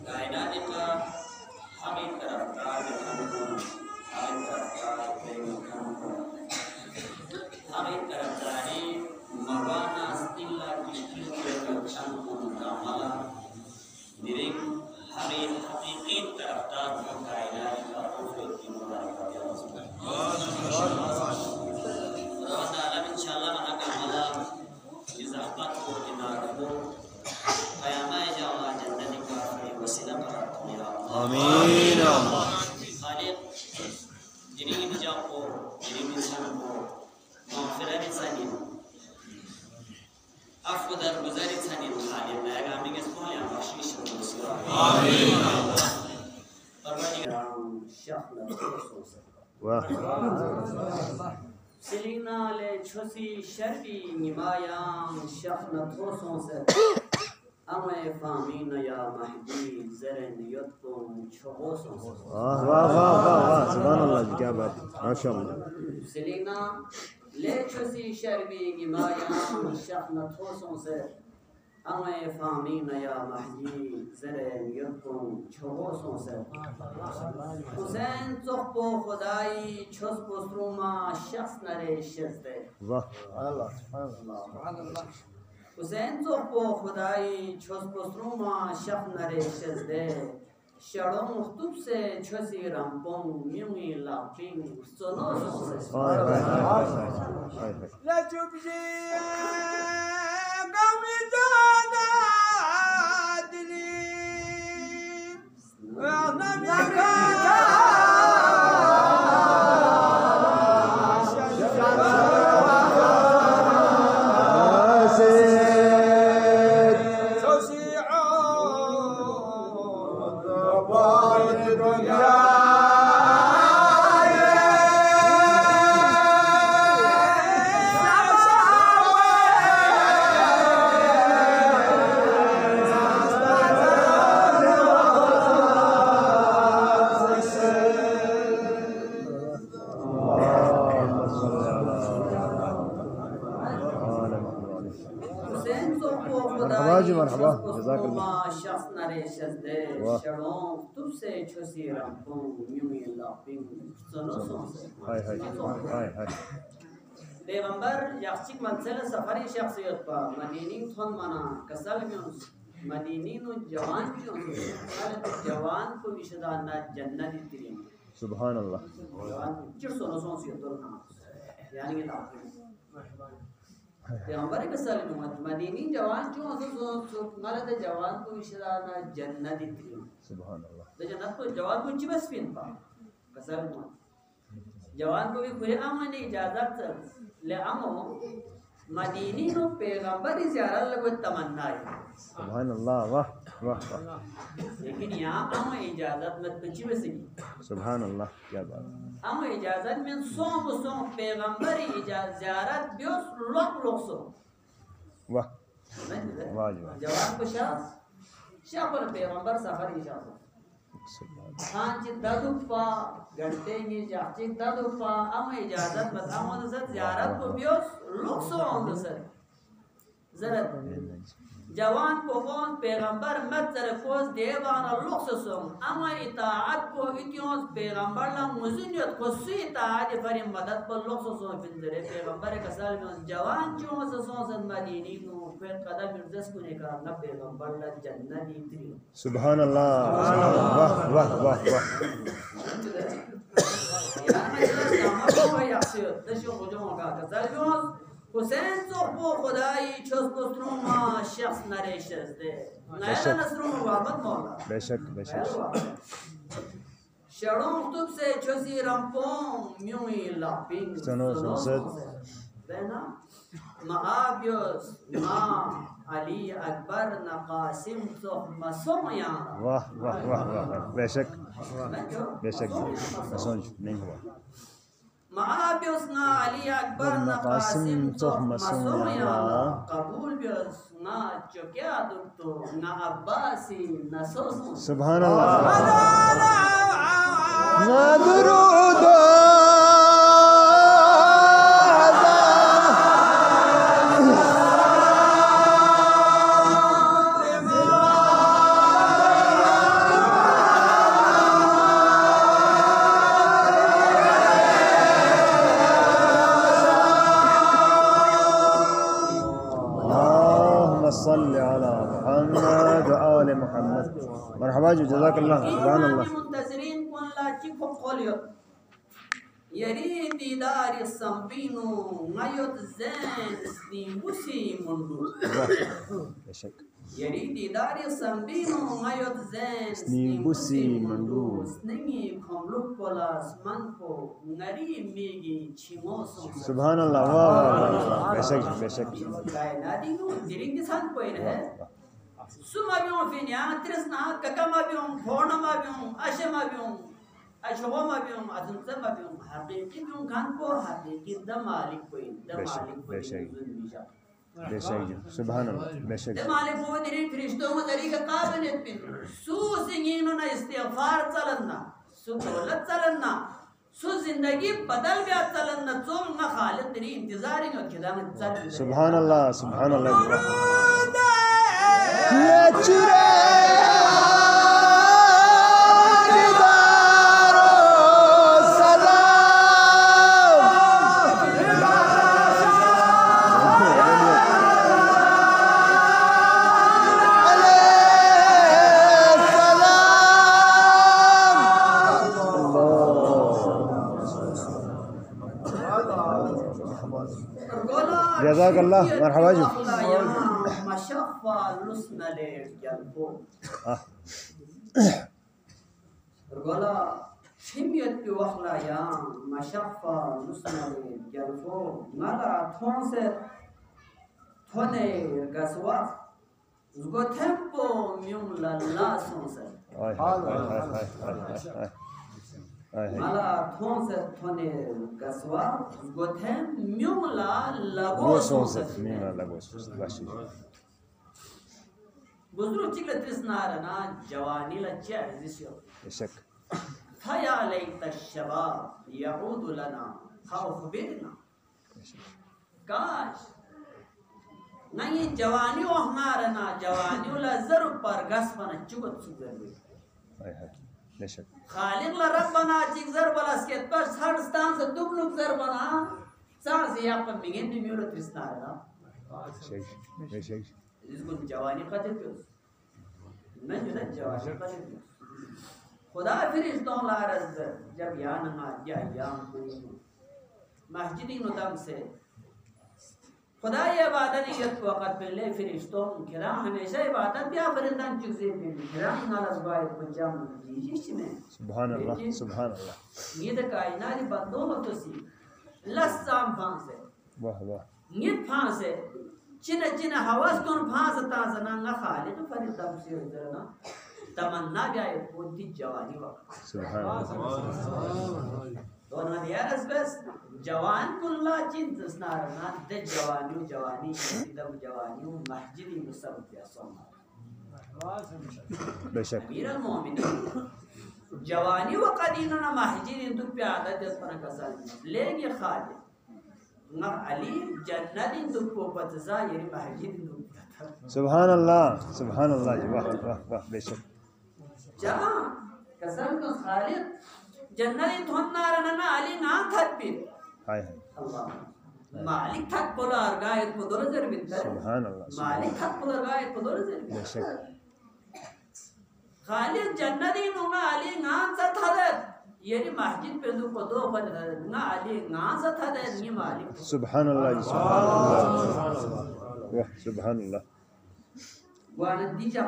कायनात का हमें तरफदार हमें तरफदार हमें तरफदारी मवाना स्तिल्ला किश्ती के चंकुन कामला निरिंग हमें हकीकी तरफदार को कायनात का रूप की मुबारक रोना लम इंशाल्लाह मना कामला इजाफत को दिनारो क़यामत जावा जन्नत का वसीला करा मेरा आमीन खालिक जिन्हें निजाम को जिन्हें इंसान को मग़फ़िरत सानी अफ़्व दरगुज़ारी सानी खालिक लायक आमीन के स्मोल या बख्शिश वसीला आमीन परवानिगार शाखला वाह सिलिंगना ले छोसी शर्बी निमायां शाखला थोसों से अमे फामीन या महदी ज़रन युत्तुम छोसों से वाह वाह वाह वाह सुभान अल्लाह जी क्या बात माशाअल्लाह सिलिंगना ले छोसी शर्बी निमायां शाखला थोसों से अमे फामीन या महदी ज़रन युत्तुम छोसों से हुसैन चौको खुदाई छोस पोस्ट्रूमा शख्स नरे शस्ते वाह अल्लाह सुभान अल्लाह हुसैन चौको खुदाई छोस पोस्ट्रूमा शख्स नरे शस्ते शड़ों मुख्तुब से छोसी रंपों म्यूंगी लापिंग सोनो से हाय हाय हाय ला चुप जी गम जाना दिली जी मरहबा जज़ाकल्लाह शख्स नरे शस्ते शड़ों तुझसे छोसी रंपों म्यूंगी लापिंग सोनो से हाय हाय हाय हाय पैगंबर याचिक मंजिल सफरी शख्सियत पर मदीनी थोन मना कसल में मदीनी नो जवान क्यों हर जवान को विशदाना जन्नत इतनी सुभान अल्लाह चिर सोनो से तो ना यानी कि पैगंबर कसल में मदीनी जवान क्यों सो गलत जवान को विशदाना जन्नत इतनी सुभान अल्लाह तो जन्नत को जवान को चिबस पिन पा कसल में जवान को भी खुले आमने इजाजत ले आमो मदीनी नो पैगंबर ज़ियारत लगो तमन्ना है सुभान अल्लाह वाह वाह वाह लेकिन यहाँ आम इजाजत मत बची बसगी सुभान अल्लाह क्या बात आम इजाजत में सो पैगंबर इजाजत ज़ियारत बियोस लोक सो वाह वाह जी वाह जवान को शापर पैगंबर सफर इजाजत हाँ जी दादुपा घंटे में जाती दादुपा आम इजाजत मत आम दसर ज़ियारत को बियोस लोक सो आम दसर ज़रा जवान को कौन पैगंबर मत जरा कोस देवान लोक सोम अमा इताअत को इतियोस पैगंबर ला मुजिनियत को सी इताअत फरी मदद पर लोक सोम पिंजरे पैगंबर कसल में जवान जो सोसन मदीनी नो फिर कदम मिर्जस को ने का न पैगंबर ला जन्नत इतरी सुभान अल्लाह वाह वाह वाह वाह यार मैं इस्लाम को यासियो तशो को जो का कसल में हुसैन चौको खुदाई छोस पोस्ट्रूमा शख्स नरे शस्ते नया नस्रों वाबत मौला बेशक बेशक शड़ों तुब से छोसी रंपों म्यूंगी लापिंग सोनो संसद बेना महाबियोस माँ अली अकबर नकासिम तो मसोया वाह वाह वाह वाह बेशक बेशक सोच नहीं हुआ महाबियोस ना अली अकबर नकासिम तो मसोया कबूल बियोस ना चुकिया दुक्तो ना अब्बासी ना सोसो सुभान अल्लाह ना दुरूद मरहबा जी जज़ाकल्लाह सुभान अल्लाह मुंतज़िरीन कुन ला चिको खोलियो यरी दीदार संपीनो मायोत ज़ैन स्नी उसी मुंडू बेशक यरी दीदार संपीनो मायोत ज़ैन स्नी उसी मुंडू स्नेंगी खमलुक कोलास मन को नरी मेगी छिमो सो सुभान अल्लाह वाह बेशक बेशक कायनाती नो दिरिंग सान कोई है सुमाबियों फिनिया त्रिस्ना ककमाबियों फोनमाबियों अशमाबियों अशवमाबियों अदंतमाबियों हकीकियों खान को हकीकी दमालिक कोई दमालिक कोई बेशक जी सुभान अल्लाह बेशक दमालिक वो दिरिंग फरिश्तों में तरीका काबिलियत पे सु सिंगिनो ना इस्तिगफार चलना सु दौलत चलना सु जिंदगी बदल गया चलना चोल ना खालिद तेरी इंतजार में खिदामत चल सुभान अल्लाह जज़ाकल्लाह मरहबा जी मशफ़ा लुस्नले जल्बो गोला शिमियत के वखला या मशफ़ा लुस्नले जल्बो माला थोन से थोने गसवा उसको टेम्पो म्यूम लल्ला सोंसे माला थोन से थोने गसवा उसको टेम म्यूम ला लगो सोंसे बुजुर्ग चिकले त्रिस्नारना जवानी लच्चे अर्जिशो बेशक फया लैत शबाब यऊद लना खौफबिरना काश नहीं जवानी ओ हमारना जवानी ला जर पर गसपन चुगत सुगरवे हाय हाय बेशक खालिक ला रब्बना चिक जर बलस के पर सरस्तान से दुबलुक जर बना सांस या पर मिगेन भी म्यूरो त्रिस्नारना बेशक इसको जवानी कदर पे मैं जुदा जवानी कदर पे खुदा फरिश्तों ला रज़ जब या नमाज या याम कोई मस्जिद नुदम से खुदा ये इबादत नियत वक़्त पे ले फरिश्तों किरा हमेशा इबादत या फरिंदान चुज़े पे किरा नालस बाय पंजाब जी में सुभान अल्लाह ये द कायनात बंदों में तो सी लस्साम फांसे वाह वाह नित फांसे चिन चिन हवस कोन फांस ताजना न खालिद फरिदम से उधरना तमन्ना जाए पूरी जवानी वक्त सुभान अल्लाह दोनों दियारस बस जवान कुल्ला चिंत स्नारना दे जवानी दम जवानी मस्जिदी मुसब या सोमा बेशक मीरल मोमिनीन जवानी वक़दीन न मस्जिदी तो प्यादा दे पर कसल लेंगे खालिद ना अली जन्नती तो को पतजा ये मस्जिदी तो सुभान अल्लाह जी वाह वाह वाह बेशक जहां कसम को खालिद जन्नती धोनार ना अली ना थपी हाय हाय अल्लाह मालिक थक पोलार गायत को दोलजर बिंदर सुभान अल्लाह मालिक थक पोलार गायत को दोलजर बेशक खालिद जन्नती ना अली ना थदत ये मस्जिद पे को दो पर ना अली ना थदत ये मालिक सुभान अल्लाह जी सुभान अल्लाह वाह सुभान अल्लाह वाला दीजा